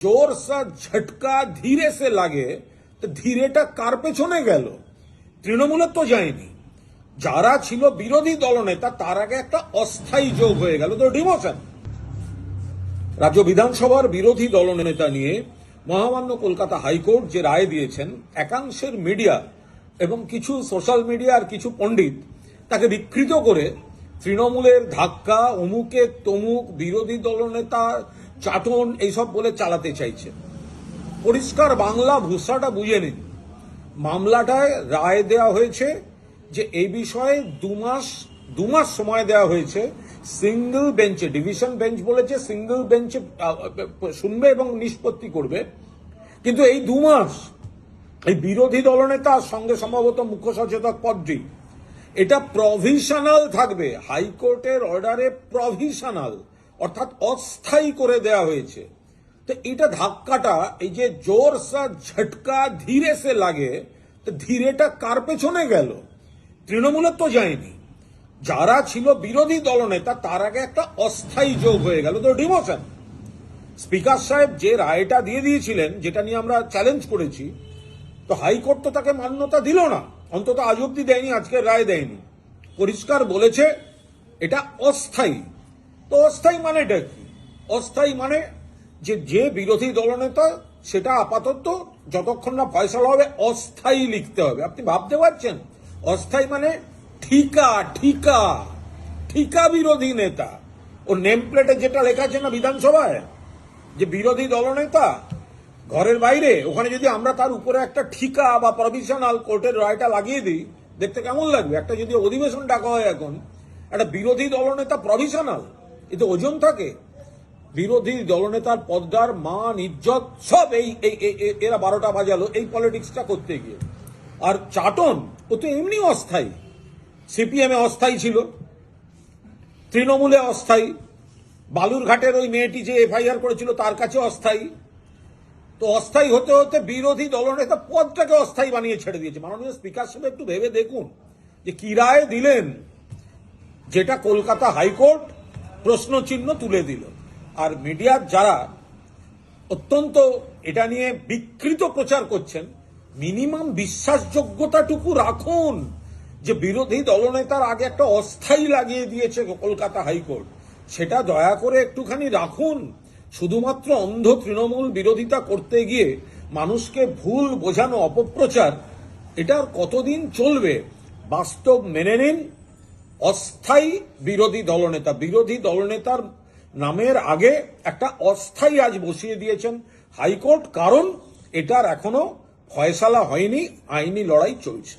जोर सा झटका धीरे से লাগে তো ধীরেটা কার পেছনে গেল? তৃণমূলে তো যায়নি। যারা ছিল বিরোধী দলনেতা তার আগে একটা অস্থায়ী যোগ হয়ে গেল, তো ডিমোশন। রাজ্য বিধানসভার বিরোধী দলনেতা নিয়ে মহামান্য কলকাতা হাইকোর্ট যে রায় দিয়েছেন, একাংশের মিডিয়া এবং কিছু সোশ্যাল মিডিয়া আর কিছু পণ্ডিত তাকে বিকৃত করে তৃণমূলের ধাক্কা, অমুকে তমুক, বিরোধী দলনেতা চাটন এইসব বলে চালাতে চাইছে। পরিষ্কার বাংলা ভূষাটা বুঝে নিন। মামলাটায় রায় দেওয়া হয়েছে যে এই বিষয়ে দু মাস সময় দেওয়া হয়েছে সিঙ্গল বেঞ্চে। ডিভিশন বেঞ্চ বলেছে সিঙ্গল বেঞ্চে শুনবে এবং নিষ্পত্তি করবে, কিন্তু এই 2 মাস এই বিরোধী দলনেতার সঙ্গে সম্ভবত মুখ্য সচেতক পদটি এটা প্রভিশনাল থাকবে। হাইকোর্টের অর্ডারে প্রভিশনাল অর্থাৎ অস্থায়ী করে দেওয়া হয়েছে। তো এটা ধাক্কাটা, এই যে জোর সা ঝটকা ধীরে সে লাগে, তো ধীরেটা কার পেছনে গেল? তৃণমূলে তো যায়নি। যারা ছিল বিরোধী দলনেতা তার আগে একটা অস্থায়ী যোগ হয়ে গেল, তো ডিমোশন। স্পিকার সাহেব যে রায়টা দিয়ে দিয়েছিলেন, যেটা নিয়ে আমরা চ্যালেঞ্জ করেছি, তো হাইকোর্ট তো তাকে মান্যতা দিল না, অন্তত আজ অব্দি দেয়নি, আজকের রায় দেয়নি। পরিষ্কার বলেছে এটা অস্থায়ী। তো অস্থায়ী মানেটা কি? অস্থায়ী মানে যে বিরোধী দলনেতা সেটা আপাতত যতক্ষণ না ফয়সালা হবে অস্থায়ী লিখতে হবে। আপনি ভাবতে পারছেন? অস্থায়ী মানে ঠিকা ঠিকা ঠিকা বিরোধী নেতা। ও নেম প্লেটে যেটা লেখা আছে না বিধানসভায়, যে বিরোধী দলনেতা ঘরের বাইরে, ওখানে যদি আমরা তার উপরে একটা ঠিকা বা প্রভিশনাল কোর্টের রায়টা লাগিয়ে দিই, দেখতে কেমন লাগবে? একটা যদি অধিবেশন ডাকা হয় এখন, একটা বিরোধী দলনেতা প্রভিশনাল, এতে ওজন থাকে। বিরোধী দলনেতার পদটার মান ইজ্জত সব এরা 12টা বাজালো এই পলিটিক্সটা করতে গিয়ে। আর চাটন ও তো এমনি অস্থায়ী। সিপিএম এ অস্থায়ী ছিল, তৃণমূলে অস্থায়ী, বালুরঘাটের ওই মেয়েটি যে এফআইআর করেছিল তার কাছে অস্থায়ী। তো অস্থায়ী হতে হতে বিরোধী দলনেতা পদটাকে অস্থায়ী বানিয়ে ছেড়ে দিয়েছে। মাননীয় স্পিকার সাহেব একটু ভেবে দেখুন যে কি রায় দিলেন, যেটা কলকাতা হাইকোর্ট প্রশ্নচিহ্ন তুলে দিল। আর মিডিয়ার যারা অত্যন্ত এটা নিয়ে বিকৃত প্রচার করছেন, মিনিমাম বিশ্বাসযোগ্যতাটুকু রাখুন যে বিরোধী দলনেতার আগে একটা অস্থায়ী লাগিয়ে দিয়েছে কলকাতা হাইকোর্ট, সেটা দয়া করে একটুখানি রাখুন। শুধুমাত্র অন্ধ তৃণমূল বিরোধিতা করতে গিয়ে মানুষকে ভুল বোঝানো, অপপ্রচার, এটা আর কতদিন চলবে? বাস্তব মেনে নিন। অস্থায়ী বিরোধী দলনেতার নামের আগে একটা অস্থায়ী আজ বসিয়ে দিয়েছেন হাইকোর্ট, কারণ এটার এখনো ফয়সালা হয়নি, আইনি লড়াই চলছে।